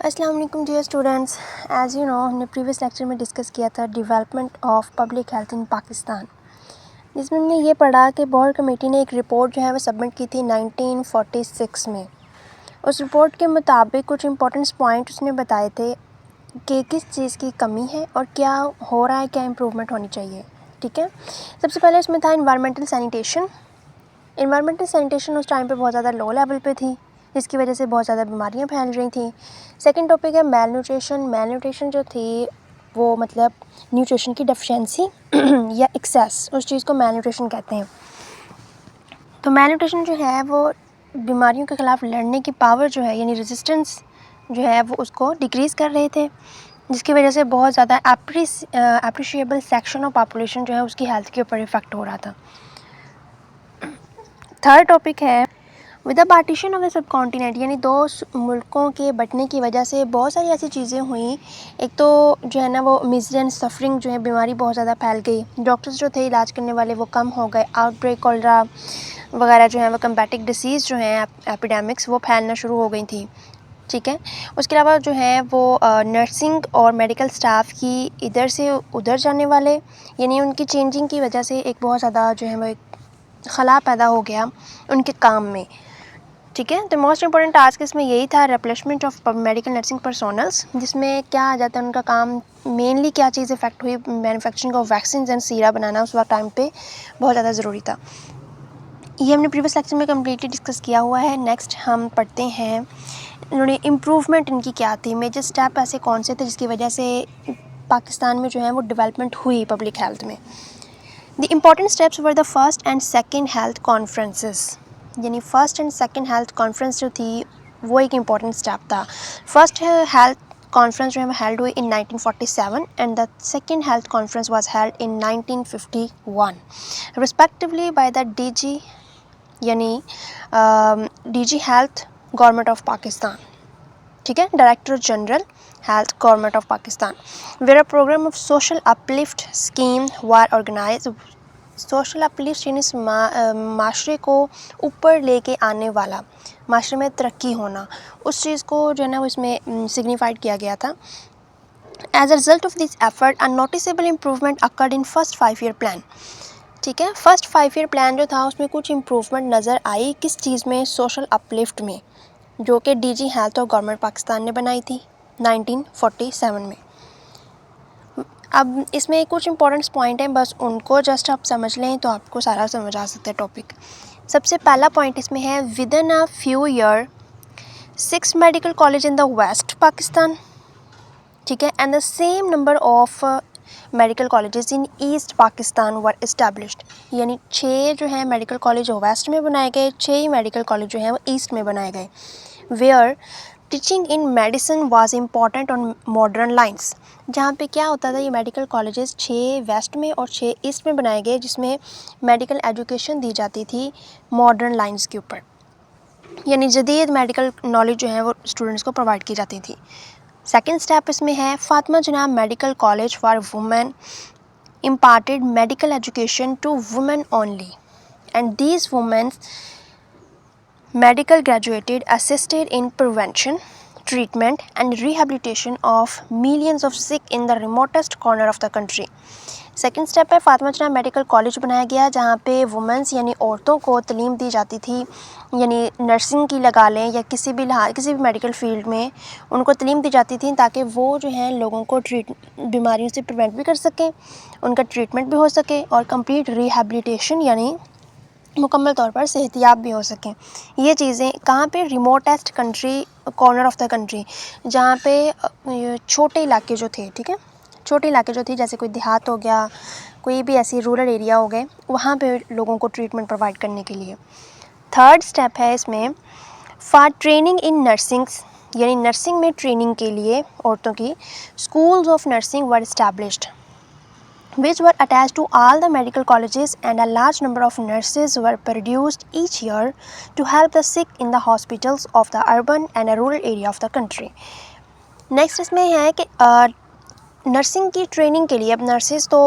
अस्सलाम वालेकुम dear students. As you know हमने प्रीवियस लेक्चर में डिस्कस किया था development of public health in Pakistan, जिसमें हमने ये पढ़ा कि बोर्ड कमेटी ने एक रिपोर्ट जो है वो सबमिट की थी 1946 में। उस रिपोर्ट के मुताबिक कुछ इंपॉर्टेंट पॉइंट उसने बताए थे कि किस चीज़ की कमी है और क्या हो रहा है, क्या इम्प्रूवमेंट होनी चाहिए। ठीक है, सबसे पहले इसमें था इन्वायरमेंटल सैनिटेशन। इन्वायरमेंटल सैनिटेशन उस टाइम पे बहुत ज़्यादा लो लेवल पे थी, जिसकी वजह से बहुत ज़्यादा बीमारियां फैल रही थी। सेकंड टॉपिक है मेल न्यूट्रिशन। मेल न्यूट्रिशन जो थी वो मतलब न्यूट्रिशन की डेफिशिएंसी या एक्सेस, उस चीज़ को मेल न्यूट्रिशन कहते हैं। तो मेल न्यूट्रिशन जो है वो बीमारियों के ख़िलाफ़ लड़ने की पावर जो है यानी रेजिस्टेंस जो है वो उसको डिक्रीज़ कर रहे थे, जिसकी वजह से बहुत ज़्यादा एप्रिशिएबल सेक्शन ऑफ पॉपुलेशन जो है उसकी हेल्थ के ऊपर इफ़ेक्ट हो रहा था। थर्ड टॉपिक है with the partition of the sub continent, यानी दो मुल्कों के बटने की वजह से बहुत सारी ऐसी चीज़ें हुई। एक तो जो है ना वो मिजरी एंड सफरिंग जो है बीमारी बहुत ज़्यादा फैल गई। डॉक्टर्स जो थे इलाज करने वाले वो कम हो गए। आउटब्रेक, कॉलरा वगैरह जो है वो कम्पैटिक डिसीज़ जो हैं एपिडेमिक्स वो फैलना शुरू हो गई थी। ठीक है, उसके अलावा जो है वो नर्सिंग और मेडिकल स्टाफ की इधर से उधर जाने वाले यानी उनकी चेंजिंग की वजह से एक बहुत ज़्यादा जो है वो एक खला पैदा हो गया उनके काम में। ठीक है, तो मोस्ट इंपॉर्टेंट टास्क इसमें यही था replacement of medical nursing personnels, जिसमें क्या आ जाता है उनका काम मेनली क्या चीज़ इफेक्ट हुई, मैन्युफैक्चरिंग ऑफ वैक्सीन एंड सीरा बनाना उस वक्त टाइम पे बहुत ज़्यादा ज़रूरी था। ये हमने प्रीवियस लेक्चर में कम्प्लीटली डिस्कस किया हुआ है। नेक्स्ट हम पढ़ते हैं इन्होंने इम्प्रूवमेंट इनकी क्या थी, मेजर स्टेप ऐसे कौन से थे जिसकी वजह से पाकिस्तान में जो है वो डेवलपमेंट हुई पब्लिक हेल्थ में। The important steps were the first and second health conferences, यानी first and second health conference जो थी वो एक इम्पॉर्टेंट स्टेप था। फर्स्ट हेल्थ कॉन्फ्रेंस जो है वो हेल्ड हुई in 1947 and the second health conference was held in 1951 respectively by the DG यानी DG health government of Pakistan. ठीक है, director general health government of Pakistan, where a programme of social uplift scheme were organise. Social uplift यानी माशरे को ऊपर लेके आने वाला, माशरे में तरक्की होना, उस चीज़ को जो है ना उसमें सिग्निफाइड किया गया था। As a result of this effort a noticeable improvement occurred in first 5 year plan. ठीक है, फर्स्ट 5 ईयर प्लान जो था उसमें कुछ इम्प्रूवमेंट नज़र आई। किस चीज़ में? सोशल अपलिफ्ट में, जो कि डीजी हेल्थ और गवर्नमेंट पाकिस्तान ने बनाई थी 1947 में। अब इसमें कुछ इंपॉर्टेंट पॉइंट हैं, बस उनको जस्ट आप समझ लें तो आपको सारा समझ आ सकता है टॉपिक। सबसे पहला पॉइंट इसमें है within a few year 6 medical college in the west Pakistan. ठीक है, and the same number of medical colleges in east Pakistan were established, यानी 6 जो है मेडिकल कॉलेज वेस्ट में बनाए गए, 6 ही मेडिकल कॉलेज जो हैं वो ईस्ट में बनाए गए। Where teaching in medicine was important on modern lines, जहाँ पे क्या होता था ये मेडिकल कॉलेजेस 6 वेस्ट में और 6 ईस्ट में बनाए गए, जिसमें मेडिकल एजुकेशन दी जाती थी मॉडर्न लाइंस के ऊपर, यानी जदीद मेडिकल नॉलेज जो है वो स्टूडेंट्स को प्रोवाइड की जाती थी। सेकेंड स्टेप इसमें है फातिमा जनाब medical college for women imparted medical education to women only, and these women medical graduated assisted in prevention, treatment and rehabilitation of millions of sick in the remotest corner of the country. Second step है फातिमा जनाब medical college बनाया गया, जहाँ पे women's यानी औरतों को तालीम दी जाती थी, यानी नर्सिंग की लगा लें या किसी भी मेडिकल फील्ड में उनको तालीम दी जाती थी, ताकि वो जो हैं लोगों को बीमारियों से प्रिवेंट भी कर सकें, उनका ट्रीटमेंट भी हो सके और कंप्लीट रिहैबिलिटेशन यानी मुकम्मल तौर पर सेहतियाब भी हो सकें। ये चीज़ें कहाँ पे? Remotest country, corner of the country, जहाँ पे छोटे इलाके जो थे, ठीक है, छोटे इलाके जो थी, जैसे कोई देहात हो गया, कोई भी ऐसी रूरल एरिया हो गए, वहाँ पे लोगों को ट्रीटमेंट प्रोवाइड करने के लिए। थर्ड स्टेप है इसमें फॉर ट्रेनिंग इन नर्सिंग, यानी नर्सिंग में ट्रेनिंग के लिए औरतों की schools of nursing were established which were attached to all the medical colleges, and a large number of nurses were produced each year to help the sick in the hospitals of the urban and rural area of the country. Next इसमें है कि nursing की training के लिए, अब nurses तो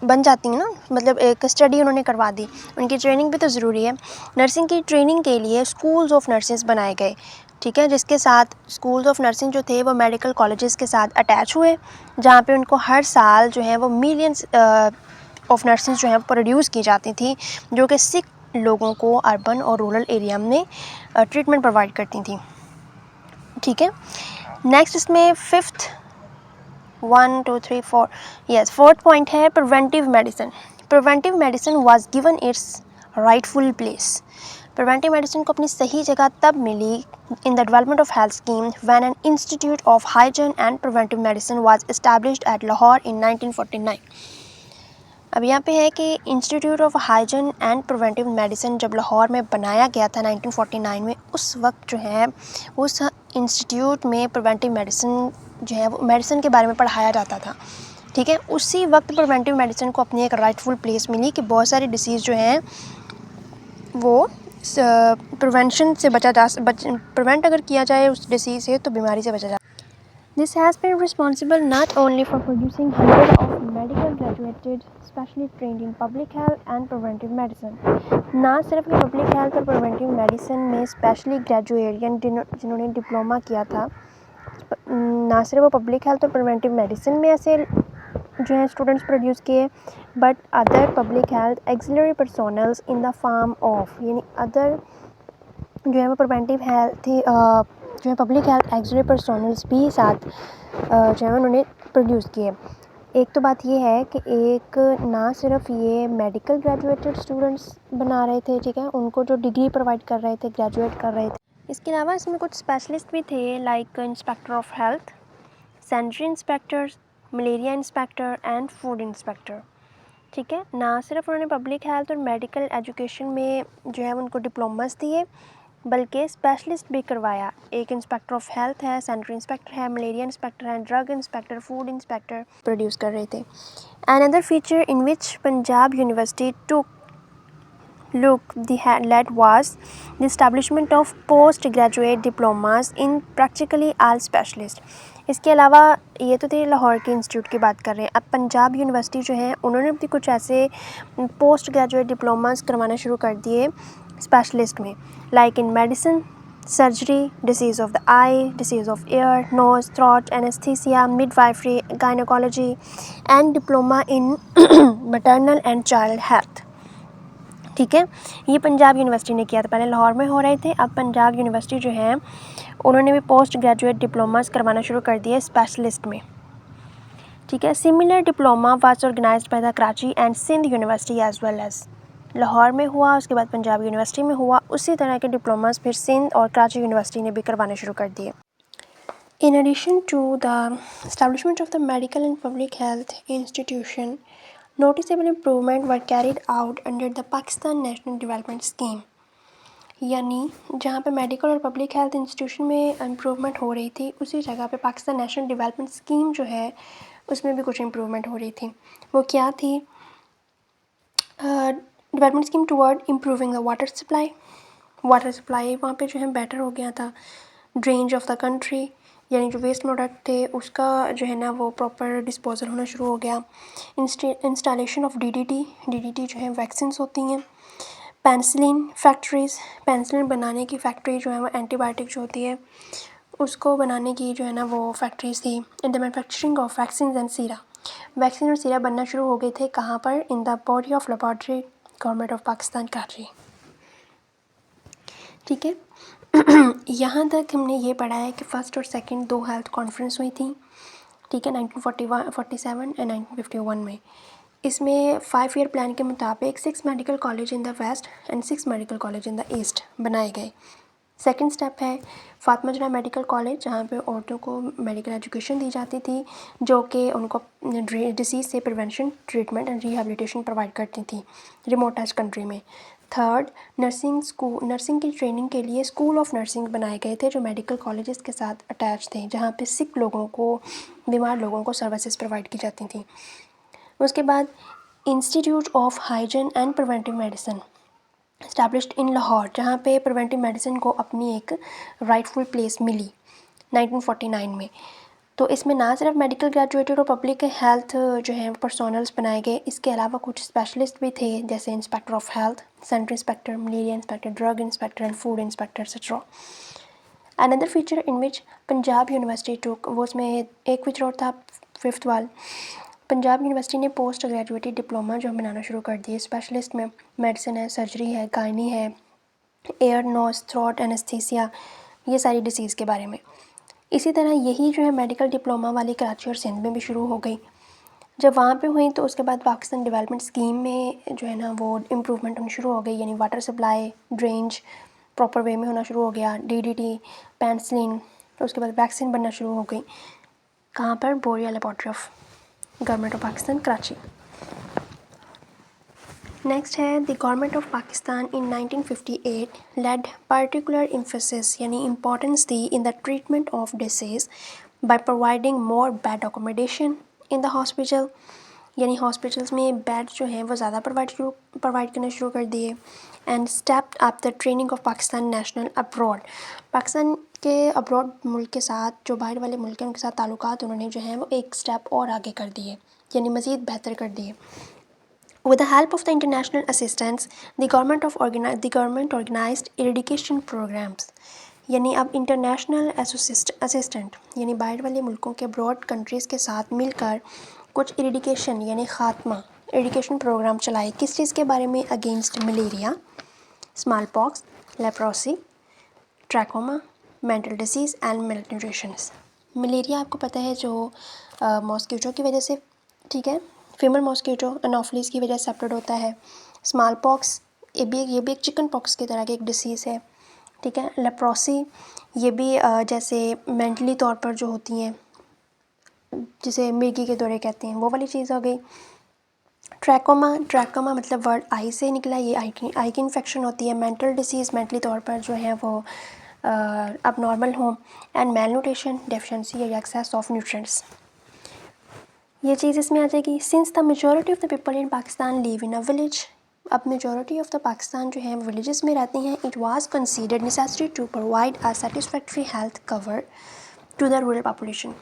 बन जाती हैं ना, मतलब एक स्टडी उन्होंने करवा दी, उनकी ट्रेनिंग भी तो ज़रूरी है। नर्सिंग की ट्रेनिंग के लिए स्कूल्स ऑफ नर्सेज बनाए गए, ठीक है, जिसके साथ स्कूल्स ऑफ नर्सिंग जो थे वो मेडिकल कॉलेजेस के साथ अटैच हुए, जहाँ पे उनको हर साल जो है वो मिलियंस ऑफ नर्सेज जो हैं प्रोड्यूस की जाती थी, जो कि सिक लोगों को अर्बन और रूरल एरिया में ट्रीटमेंट प्रोवाइड करती थी। ठीक है, नेक्स्ट इसमें फिफ्थ 1 2 3 4 यस फोर्थ पॉइंट है preventive medicine. Preventive medicine was given its rightful place. Preventive medicine को अपनी सही जगह तब मिली in the development of health scheme when an institute of hygiene and preventive medicine was established at Lahore in 1949। अब यहाँ पे है कि institute of hygiene and preventive medicine जब लाहौर में बनाया गया था 1949 में, उस वक्त जो है उस इंस्टीट्यूट में प्रिवेंटिव मेडिसिन जो है वो मेडिसिन के बारे में पढ़ाया जाता था। ठीक है, उसी वक्त प्रिवेंटिव मेडिसिन को अपनी एक राइटफुल प्लेस मिली कि बहुत सारी डिसीज़ जो हैं वो प्रिवेंशन से प्रिवेंट अगर किया जाए उस डिसीज़ से तो बीमारी से बचा जाए। This has been responsible not only for producing hundreds of medical graduated specially trained in public health and preventive medicine, ना सिर्फ कि पब्लिक हेल्थ और प्रिवेंटिव मेडिसिन में स्पेशली ग्रेजुएरियन जिन्होंने डिप्लोमा किया था, ना सिर्फ वो पब्लिक हेल्थ और प्रिवेंटिव मेडिसिन में ऐसे जो है स्टूडेंट्स प्रोड्यूस किए, but other public health axillary personnels in the form of, यानी अदर जो है वो प्रिवेंटिव हेल्थ जो है पब्लिक हेल्थ एक्सिलरी पर्सोनल्स भी साथ जो है उन्होंने प्रोड्यूस किए। एक तो बात ये है कि एक ना सिर्फ ये मेडिकल ग्रेजुएटेड स्टूडेंट्स बना रहे थे, ठीक है, उनको जो डिग्री प्रोवाइड कर रहे थे, ग्रेजुएट कर रहे थे, इसके अलावा इसमें कुछ स्पेशलिस्ट भी थे like inspector of health, sanitary inspector, malaria inspector and food inspector. ठीक है, ना सिर्फ उन्होंने पब्लिक हेल्थ और मेडिकल एजुकेशन में जो है उनको डिप्लोमास दिए, बल्कि स्पेशलिस्ट भी करवाया। एक इंस्पेक्टर ऑफ हेल्थ है, सेंट्रल इंस्पेक्टर है, मलेरिया इंस्पेक्टर है, drug inspector, food inspector produce कर रहे थे। Another feature in which Punjab university to look the led was the establishment of post graduate diplomas in practically all specialist। इसके अलावा ये तो थे लाहौर के इंस्टीट्यूट की बात कर रहे हैं, अब पंजाब यूनिवर्सिटी जो है उन्होंने भी कुछ ऐसे पोस्ट ग्रेजुएट डिप्लोमास करवाना शुरू कर दिए स्पेशलिस्ट में, like in medicine, surgery, disease of the eye, disease of ear, nose, throat, anaesthesia, midwifery, gynaecology and diploma in maternal and child health. ठीक है, ये पंजाब यूनिवर्सिटी ने किया था, पहले लाहौर में हो रहे थे, अब पंजाब यूनिवर्सिटी जो है उन्होंने भी पोस्ट ग्रेजुएट डिप्लोमास करवाना शुरू कर दिए स्पेशलिस्ट में। ठीक है, similar diploma was organised by the Karachi and Sindh university as well as. Lahore में हुआ, उसके बाद पंजाब यूनिवर्सिटी में हुआ, उसी तरह के डिप्लोमास फिर सिंध और कराची यूनिवर्सिटी ने भी करवाने शुरू कर दिए। In addition to the establishment of the medical and public health institution, noticeable improvement were carried out under the Pakistan National Development Scheme। यानी जहाँ पे मेडिकल और पब्लिक हेल्थ इंस्टीट्यूशन में इम्प्रूवमेंट हो रही थी, उसी जगह पे पाकिस्तान नेशनल डेवलपमेंट स्कीम जो है उसमें भी कुछ इम्प्रूवमेंट हो रही थी। वो क्या थी? Development scheme toward improving the water supply. Water supply वहाँ पे जो है बेटर हो गया था। ड्रेनेज ऑफ द कंट्री, यानी जो वेस्ट प्रोडक्ट थे उसका जो है ना वो प्रॉपर डिस्पोजल होना शुरू हो गया। इंस्टॉलेशन ऑफ डीडीटी जो है वैक्सीन्स होती हैं। पेनिसिलिन फैक्ट्रीज़, पेनिसिलिन बनाने की फैक्ट्री जो है वो एंटीबायोटिक जो होती है उसको बनाने की जो है ना वो फैक्ट्रीज थी। In the manufacturing of vaccine and Sira, vaccine और सीरा बनना शुरू हो गए थे। कहाँ पर? In the body of laboratory, government of Pakistan Karachi. ठीक है, यहाँ तक हमने ये पढ़ा है कि फ़र्स्ट और सेकंड दो हेल्थ कॉन्फ्रेंस हुई थी। ठीक है, 1947 एंड 1951 में। इसमें 5 ईयर प्लान के मुताबिक 6 medical college in the west and 6 medical college in the east बनाए गए। सेकंड स्टेप है फातिमा जनाब मेडिकल कॉलेज, जहाँ पे औरतों को मेडिकल एजुकेशन दी जाती थी, जो कि उनको डिसीज़ से prevention, treatment and rehabilitation provide करती थी रिमोटेस्ट कंट्री में। थर्ड, नर्सिंग की ट्रेनिंग के लिए स्कूल ऑफ नर्सिंग बनाए गए थे, जो मेडिकल कॉलेजेस के साथ अटैच थे, जहाँ पे सिक लोगों को, बीमार लोगों को सर्विसेज प्रोवाइड की जाती थी। उसके बाद institute of hygiene and preventive medicine established in Lahore, जहाँ पे प्रिवेंटिव मेडिसिन को अपनी एक राइटफुल प्लेस मिली 1949 में। तो इसमें ना सिर्फ मेडिकल ग्रेजुएटेड और पब्लिक हेल्थ जो है पर्सोनल्स बनाए गए, इसके अलावा कुछ स्पेशलिस्ट भी थे, जैसे inspector of health, central inspector, malaria inspector, drug inspector and food inspector etcetera. Another feature in which Punjab university took, वो उसमें एक फीचर और था 5th वाल, पंजाब यूनिवर्सिटी ने पोस्ट ग्रेजुएट डिप्लोमा जो बनाना शुरू कर दिए। स्पेशलिस्ट में मेडिसिन है, सर्जरी है, गायनी है, एयर नोज थ्रोट एनेस्थीसिया, ये सारी डिसीज़ के बारे में। इसी तरह यही जो है मेडिकल डिप्लोमा वाली कराची और सिंध में भी शुरू हो गई। जब वहाँ पे हुई तो उसके बाद पाकिस्तान डेवलपमेंट स्कीम में जो है ना वो इम्प्रूवमेंट होनी शुरू हो गई, यानी वाटर सप्लाई ड्रेंज प्रॉपर वे में होना शुरू हो गया, डीडीटी पेंसिलिन, उसके बाद वैक्सीन बनना शुरू हो गई। कहाँ पर? बोरिया laboratory of government of Pakistan Karachi. Next है the government of Pakistan in 1958 laid particular emphasis यानी इम्पोर्टेंस दी in the treatment of disease by providing more bed accommodation in the hospital, यानी हॉस्पिटल्स में बेड जो हैं वो ज़्यादा प्रोवाइड करना शुरू कर दिए। And step up the training of Pakistan national abroad, Pakistan के अब्रॉड मुल्क के साथ जो बाहर वाले मुल्क हैं उनके साथ ताल्लुकात उन्होंने जो हैं वो एक स्टेप और आगे कर दिए, यानी मज़ीद बेहतर कर दिए। With the help of the international assistance, the government organized eradication programs, यानी अब इंटरनेशनल असिस्टेंट यानी बाहर वाले मुल्कों के ब्रॉड कंट्रीज़ के साथ मिलकर कुछ इरिडिकेशन यानी ख़ात्मा इरिडिकेशन प्रोग्राम चलाए। किस चीज़ के बारे में? Against malaria, smallpox, leprosy, trachoma, mental disease and malnutrition. Malaria आपको पता है जो मॉस्किटो की वजह से, ठीक है, फीमेल मॉस्किटो एनोफिलीज की वजह से स्प्रेड होता है। स्मॉल पॉक्स ये भी एक चिकन पॉक्स की तरह की एक डिसीज़ है, ठीक है। लेप्रोसी ये भी जैसे मेंटली तौर पर जो होती हैं, जिसे मिर्गी के दौरे कहते हैं, वो वाली चीज़ हो गई। ट्रैकोमा मतलब वर्ड आई से निकला, ये आई की इन्फेक्शन होती है। मेंटल डिसीज़ मेंटली तौर पर जो है वो अब नॉर्मल हों। एंड मेलन्यूट्रिशन डेफिशिएंसी या एक्सेस ऑफ न्यूट्रिएंट्स, ये चीज़ इसमें आ जाएगी। Since the majority of the people in Pakistan live in a village, अब मेजॉरिटी ऑफ द पाकिस्तान जो है विलेजेस में रहती हैं। It was considered necessary to provide a satisfactory health cover to the rural population,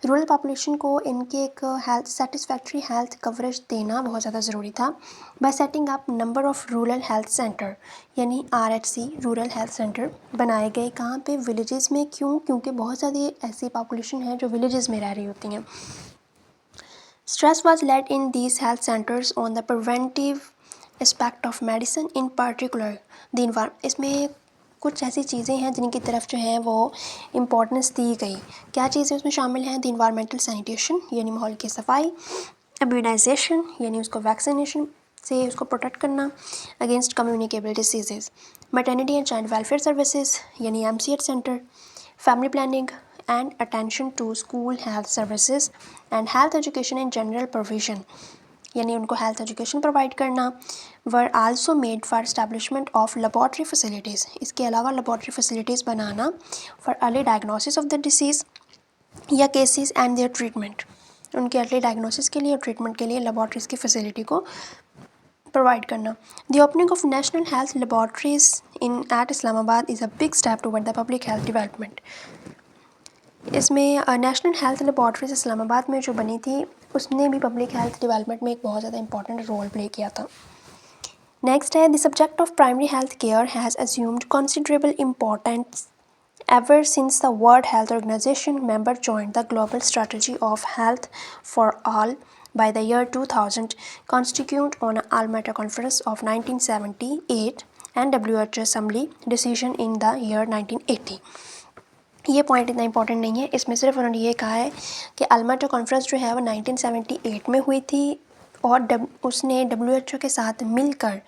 rural population को इनके एक satisfactory health coverage देना बहुत ज़्यादा ज़रूरी था। Bye setting up number of rural health centre, यानी RHC रूरल हेल्थ सेंटर बनाए गए। कहाँ पे? विलेजेस में। क्यों? क्योंकि बहुत ज़्यादा ऐसी पॉपुलेशन है जो विलेजेस में रह रही होती हैं। Stress was laid in these health centers on the preventive aspect of medicine, in particular the environment। इसमें कुछ ऐसी चीज़ें हैं जिनकी तरफ जो है वो इम्पोर्टेंस दी गई। क्या चीज़ें उसमें शामिल हैं? द इन्वायरमेंटल सैनिटेशन यानी माहौल की सफाई, इम्यूनाइजेशन यानी उसको वैक्सीनेशन से उसको प्रोटेक्ट करना against communicable diseases, maternity and child welfare services यानी MCH centre, family planning and attention to school health services and health education in general provision, यानी उनको health education provide करना। were also made for establishment of laboratory facilities, इसके अलावा laboratory facilities banana for early diagnosis of the disease या cases and their treatment, उनके early diagnosis के लिए और treatment के लिए laboratories की facility को प्रोवाइड करना। The opening of national health laboratories at Islamabad is a big step toward the public health development। इसमें नेशनल हेल्थ लेबॉर्ट्रीज इस्लामाबाद में जो बनी थी उसने भी पब्लिक हेल्थ डेवलपमेंट में एक बहुत ज़्यादा इंपॉर्टेंट रोल प्ले किया था। नेक्स्ट है the subject of primary health care has assumed considerable importance ever since the World Health Organization member joined the global strategy of health for all by the year 2000, constituted on an Almaty conference of 1978 and WHO assembly decision in the year 1980। ये point इतना important नहीं है, इसमें सिर्फ उन्होंने ये कहा है कि अल्माटा कॉन्फ्रेंस जो है वो 1978 में हुई थी और उसने WHO के साथ मिलकर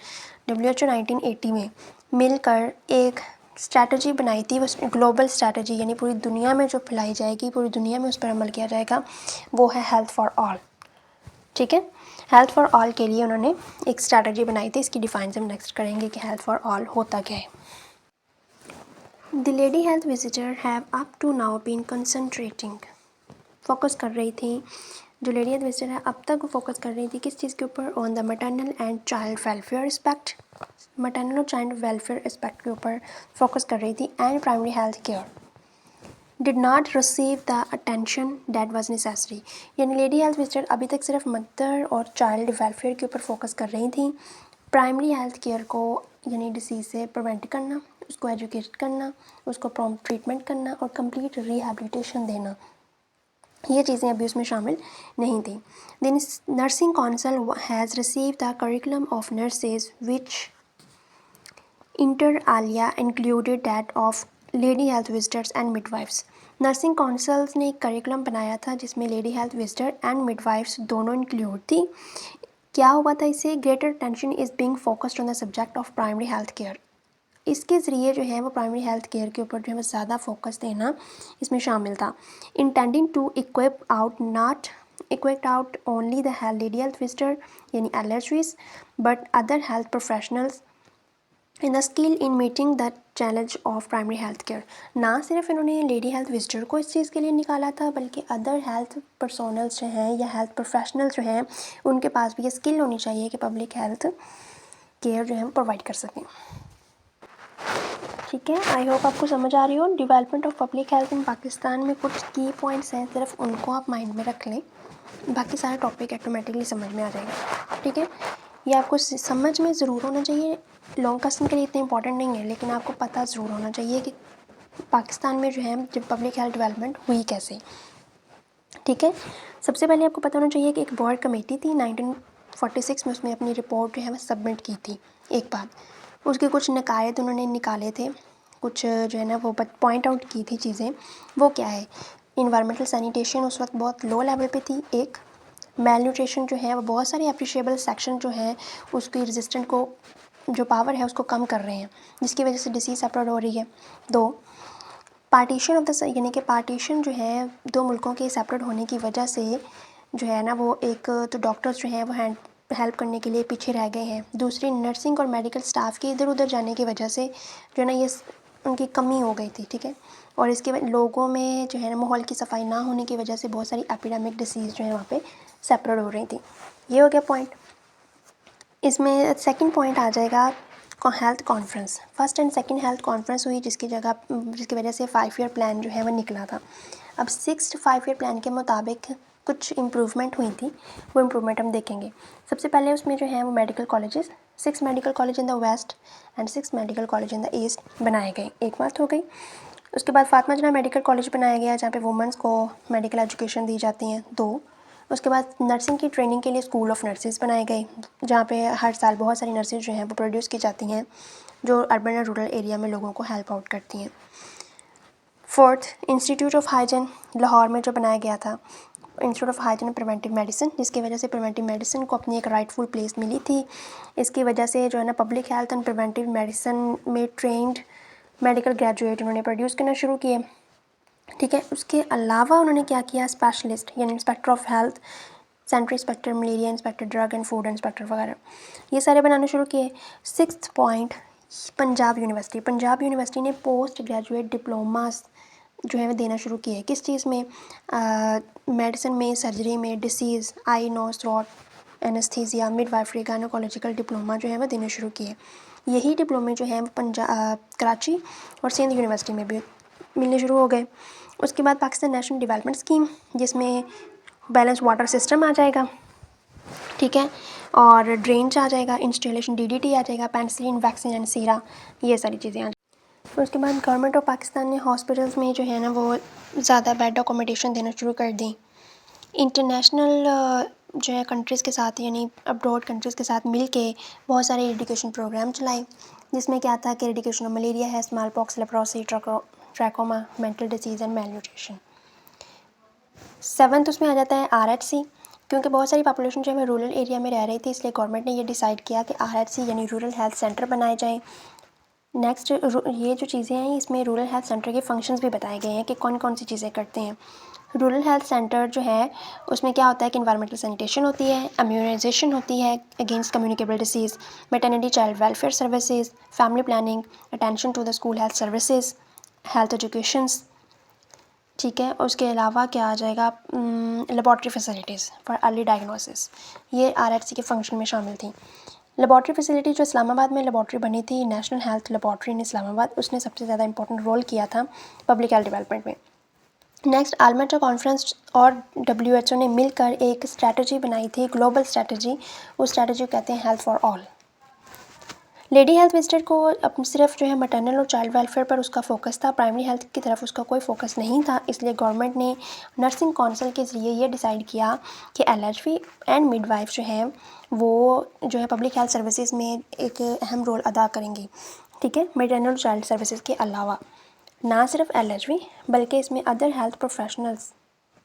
WHO 1980 में मिलकर एक स्ट्रैटेजी बनाई थी। वो ग्लोबल स्ट्रैटेजी यानी पूरी दुनिया में जो फैलाई जाएगी, पूरी दुनिया में उस पर अमल किया जाएगा, वो है हेल्थ फॉर ऑल। ठीक है, हेल्थ फॉर ऑल के लिए उन्होंने एक स्ट्रैटेजी बनाई थी। इसकी डिफाइन हम नेक्स्ट करेंगे कि हेल्थ फॉर ऑल होता क्या है। The lady health visitor have up to now been concentrating, focus कर रही थी, जो लेडी हेल्थ विजिटर है अब तक वो फोकस कर रही थी किस चीज़ के ऊपर? On the maternal and child welfare aspect, maternal और चाइल्ड वेलफेयर एस्पेक्ट के ऊपर फोकस कर रही थी। And primary health care did not receive the attention that was necessary, यानी लेडी हेल्थ विजिटर अभी तक सिर्फ मदर और चाइल्ड वेलफेयर के ऊपर फोकस कर रही थी। प्राइमरी हेल्थ केयर को यानी डिसीज़ से प्रिवेंट करना उसको एजुकेट करना, उसको प्रॉम्प्ट ट्रीटमेंट करना और कंप्लीट रिहैबिलिटेशन देना, ये चीज़ें अभी उसमें शामिल नहीं थी। Then nursing council has receive the curriculum of nurses which inter alia included that of lady health visitors and midwifes. Nursing councils ने एक करिकुलम बनाया था जिसमें lady health visitor and midwifes दोनों इंक्लूड थी। क्या हुआ था इससे? Greater attention is being focused on the subject of primary health care. इसके ज़रिए जो है वो प्राइमरी हेल्थ केयर के ऊपर जो है वो ज़्यादा फोकस देना इसमें शामिल था। Intending to equip out only the lady health visitor यानी LHVs but other health professionals in the skill in meeting the challenge of primary health care. ना सिर्फ इन्होंने लेडी हेल्थ विजिटर को इस चीज़ के लिए निकाला था बल्कि अदर हेल्थ पर्सोनल्स जो हैं या हेल्थ प्रोफेशनल्स जो हैं उनके पास भी ये स्किल होनी चाहिए कि पब्लिक हेल्थ केयर जो है प्रोवाइड कर सकें। ठीक है, आई होप आपको समझ आ रही हो। Development of public health in Pakistan में कुछ की पॉइंट्स हैं, सिर्फ उनको आप माइंड में रख लें, बाकी सारा टॉपिक ऑटोमेटिकली समझ में आ जाएगा। ठीक है, ये आपको समझ में ज़रूर होना चाहिए। लॉन्ग क्वेश्चन के लिए इतने इंपॉर्टेंट नहीं है, लेकिन आपको पता ज़रूर होना चाहिए कि पाकिस्तान में जो है जब पब्लिक हेल्थ डेवलपमेंट हुई कैसे। ठीक है, सबसे पहले आपको पता होना चाहिए कि एक बोर्ड कमेटी थी 1946 में, उसमें अपनी रिपोर्ट जो है वह सबमिट की थी। एक बात उसके कुछ नकायद उन्होंने निकाले थे, कुछ जो है ना वो पॉइंट आउट की थी चीज़ें। वो क्या है? इन्वायरमेंटल सैनिटेशन उस वक्त बहुत लो लेवल पे थी। एक मेल न्यूट्रिशन जो है वो बहुत सारे अप्रिशिएबल सेक्शन जो हैं उसकी रेजिस्टेंट को जो पावर है उसको कम कर रहे हैं, जिसकी वजह से डिसीज़ स्प्रेड हो रही है। दो, पार्टीशन ऑफ द यानी कि पार्टीशन जो है दो मुल्कों के सेपरेट होने की वजह से जो है ना वो एक तो डॉक्टर्स जो हैं वो हेल्प करने के लिए पीछे रह गए हैं। दूसरी, नर्सिंग और मेडिकल स्टाफ के इधर उधर जाने की वजह से जो है ना ये उनकी कमी हो गई थी। ठीक है, और इसके लोगों में जो है ना माहौल की सफाई ना होने की वजह से बहुत सारी एपिडेमिक डिसीज़ जो है वहाँ पे सेपरेट हो रही थी। ये हो गया पॉइंट। इसमें सेकंड पॉइंट आ जाएगा health conference. First and second health conference हुई जिसकी वजह से 5 ईयर प्लान जो है वो निकला था। अब 6th 5 ईयर प्लान के मुताबिक कुछ इम्प्रूवमेंट हुई थी, वो इम्प्रूवमेंट हम देखेंगे। सबसे पहले उसमें जो है वो medical colleges, 6 medical college in the west and 6 medical college in the east बनाए गए। एक बात हो गई। उसके बाद फातिमा जिन्ना मेडिकल कॉलेज बनाया गया जहाँ पे वुमेंस को मेडिकल एजुकेशन दी जाती हैं। 2, उसके बाद नर्सिंग की ट्रेनिंग के लिए स्कूल ऑफ नर्सेज बनाए गए जहाँ पे हर साल बहुत सारी नर्सेज जो हैं वो प्रोड्यूस की जाती हैं जो अर्बन और रूरल एरिया में लोगों को हेल्प आउट करती हैं। 4th, institute of hygiene Lahore में जो बनाया गया था, institute of hygiene and preventive medicine, जिसकी वजह से प्रिवेंटिव मेडिसिन को अपनी एक राइटफुल प्लेस मिली थी। इसकी वजह से जो है ना public health and preventive medicine में ट्रेंड मेडिकल ग्रेजुएट उन्होंने प्रोड्यूस करना शुरू किए। ठीक है, उसके अलावा उन्होंने क्या किया, स्पेशलिस्ट यानी inspector of health, central inspector malaria, inspector drug and food inspector वगैरह, ये सारे बनाने शुरू किए। 6th पॉइंट, पंजाब यूनिवर्सिटी ने पोस्ट ग्रेजुएट डिप्लोमास जो है वो देना शुरू किए। किस चीज़ में? मेडिसिन में, सर्जरी में, disease, eye, nose, throat, anaesthesia, midwifery, gynaecological diploma जो है वो देने शुरू किए। यही डिप्लोमे जो हैं वो कराची और सिंध यूनिवर्सिटी में भी मिलने शुरू हो गए। उसके बाद पाकिस्तान नेशनल डेवलपमेंट स्कीम, जिसमें बैलेंस वाटर सिस्टम आ जाएगा। ठीक है, और ड्रेन्स आ जाएगा, इंस्टॉलेशन DDT आ जाएगा, पेनिसिलिन, वैक्सीन एंड सीरा, ये सारी चीज़ें आ जाएगी। उसके बाद गवर्नमेंट ऑफ पाकिस्तान ने हॉस्पिटल्स में जो है ना वो ज़्यादा बेड अकोमोडेशन देना शुरू कर दी। इंटरनेशनल जो है कंट्रीज़ के साथ यानी अब्रॉड कंट्रीज़ के साथ मिल के बहुत सारे एजुकेशन प्रोग्राम चलाए, जिसमें क्या था कि एजुकेशन ऑफ मलेरिया है, small pox, leprosy, trachoma, mental disease and mail nutrition. 7th उसमें आ जाता है RHC, क्योंकि बहुत सारी पॉपुलेशन जो है रूरल एरिया में रह रही थी, इसलिए गवर्नमेंट ने ये डिसाइड किया कि RHC यानी रूरल हेल्थ सेंटर बनाए जाएँ। नेक्स्ट, ये जो चीज़ें हैं इसमें रूरल हेल्थ सेंटर के फंक्शंस भी बताए गए हैं कि कौन कौन सी चीज़ें करते हैं। रूरल हेल्थ सेंटर जो है उसमें क्या होता है कि इन्वायरमेंटल सैनिटेशन होती है, इम्यूनाइजेशन होती है against communicable disease, maternity child welfare services, family planning, attention to the school health services, health educations. ठीक है, उसके अलावा क्या आ जाएगा, laboratory facilities for early diagnosis, ये RHC के फंक्शन में शामिल थी। लेबॉर्ट्री फैसिलिटी जो इस्लामाबाद में लेबॉर्ट्री बनी थी, नेशनल हेल्थ लेबॉर्ट्री इन इस्लामाबाद, उसने सबसे ज़्यादा इंपॉर्टेंट रोल किया था पब्लिक हेल्थ डेवलपमेंट में। नेक्स्ट, आलमटा कॉन्फ्रेंस और WHO ने मिलकर एक स्ट्रैटेजी बनाई थी, ग्लोबल स्ट्रैटेजी। उस स्ट्रैटेजी को कहते हैं health for all. Lady health visitor को अब सिर्फ जो है मैटरनल और चाइल्ड वेलफेयर पर उसका फोकस था, प्राइमरी हेल्थ की तरफ उसका कोई फोकस नहीं था। इसलिए गवर्नमेंट ने नर्सिंग काउंसिल के ज़रिए ये डिसाइड किया कि एलएचवी एंड मिडवाइफ जो है वो जो है पब्लिक हेल्थ सर्विसेज में एक अहम रोल अदा करेंगी, ठीक है, मैटरनल चाइल्ड सर्विसेज के अलावा। ना सिर्फ एलएचवी बल्कि इसमें अदर हेल्थ प्रोफेशनल्स,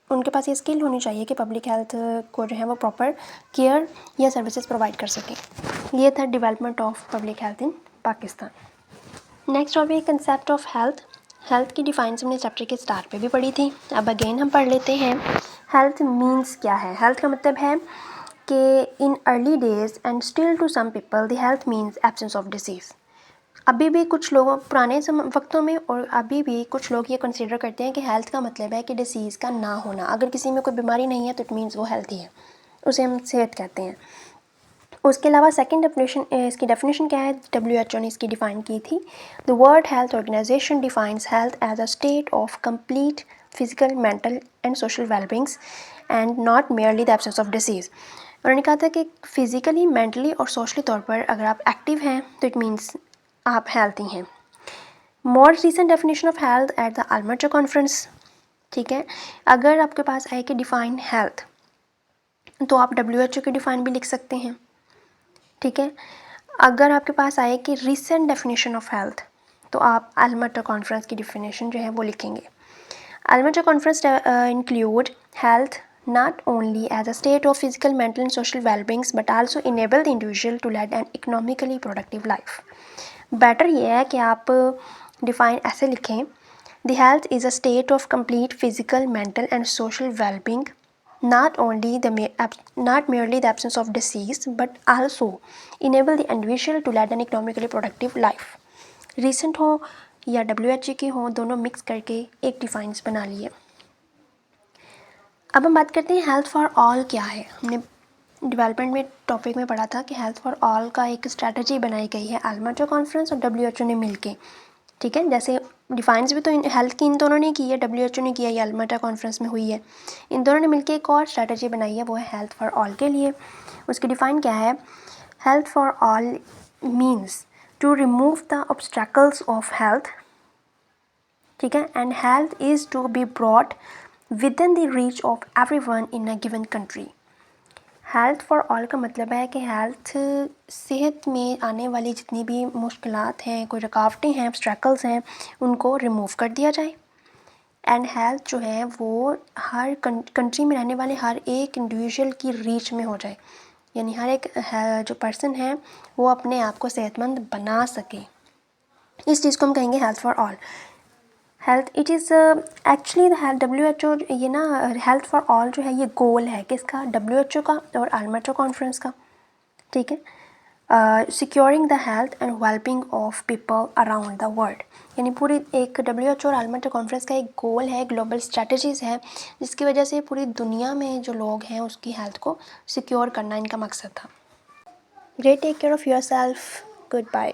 उनके पास ये स्किल होनी चाहिए कि पब्लिक हेल्थ को जो है वो प्रॉपर केयर या सर्विसेज प्रोवाइड कर सकें। ये था development of public health in Pakistan. Next topic concept of health. Health की डिफाइंस हमने चैप्टर के स्टार्ट पे भी पढ़ी थी, अब अगेन हम पढ़ लेते हैं। हेल्थ मीन्स क्या है? हेल्थ का मतलब है कि in early days and still to some people the health means absence of disease. अभी भी कुछ लोगों पुराने वक्तों में और अभी भी कुछ लोग ये कंसीडर करते हैं कि हेल्थ का मतलब है कि डिसीज़ का ना होना। अगर किसी में कोई बीमारी नहीं है तो इट मीन्स वो हेल्थी है, उसे हम सेहत कहते हैं। उसके अलावा सेकंड डेफिनेशन, इसकी डेफिनेशन क्या है? WHO ने इसकी डिफ़ाइन की थी। The World Health Organization defines health as a state of complete physical, mental and social wellbeings and not merely the absence of disease. उन्होंने कहा था कि फिजिकली, मेंटली और सोशली तौर पर अगर आप एक्टिव हैं तो इट मीन्स आप हेल्थी हैं। More recent definition of health at the Alberta conference, ठीक है। अगर आपके पास आए कि डिफाइन हेल्थ तो आप WHO की डिफाइन भी लिख सकते हैं, ठीक है। अगर आपके पास आए कि रिसेंट डेफिनेशन ऑफ हेल्थ तो आप अल्बर्टा कॉन्फ्रेंस की डेफिनेशन जो है वो लिखेंगे। Alberta conference include health not only as a state of physical, mental and social well-being but also enable the individual to lead an economically productive life। Better ये है कि आप डिफ़ाइन ऐसे लिखें, the health is a state of complete physical, mental and social wellbeing, not merely the absence of disease but also enable the individual to lead an economically productive life। Recent हो या WHO की हो, दोनों mix करके एक defines बना लिए। अब हम बात करते हैं हेल्थ फॉर ऑल क्या है। हमने डेवलपमेंट में टॉपिक में पढ़ा था कि हेल्थ फॉर ऑल का एक स्ट्रैटेजी बनाई गई है अल्बर्टा कॉन्फ्रेंस और WHO ने मिलके, ठीक है। जैसे डिफाइंस भी तो हेल्थ की इन दोनों ने की है, WHO ने किया, या अल्बर्टा कॉन्फ्रेंस में हुई है। इन दोनों ने मिलके एक और स्ट्रैटेजी बनाई है, वो है हेल्थ फॉर ऑल के लिए। उसकी डिफ़ाइन क्या है? Health for all means to remove the obstacles of health, ठीक है, and health is to be brought within the reach of everyone in a given country. Health for all का मतलब है कि हेल्थ, सेहत में आने वाली जितनी भी मुश्किलात हैं, कोई रुकावटें हैं, ऑब्स्टैकल्स हैं, उनको रिमूव कर दिया जाए। एंड हेल्थ जो है वो हर कंट्री में रहने वाले हर एक इंडिविजुअल की रीच में हो जाए, यानी हर एक जो पर्सन है वो अपने आप को सेहतमंद बना सके। इस चीज़ को हम कहेंगे health for all. Health it is actually the WHO, ये ना हेल्थ फॉर ऑल जो है ये गोल है किसका? WHO का और अल्बर्टा कॉन्फ्रेंस का, ठीक है। Securing the health and wellbeing of people around the world, यानी पूरी एक WHO और अल्बर्टा कॉन्फ्रेंस का एक गोल है, ग्लोबल स्ट्रेटजीज़ है, जिसकी वजह से पूरी दुनिया में जो लोग हैं उसकी हेल्थ को सिक्योर करना इनका मकसद था। Great, take care of yourself, good bye.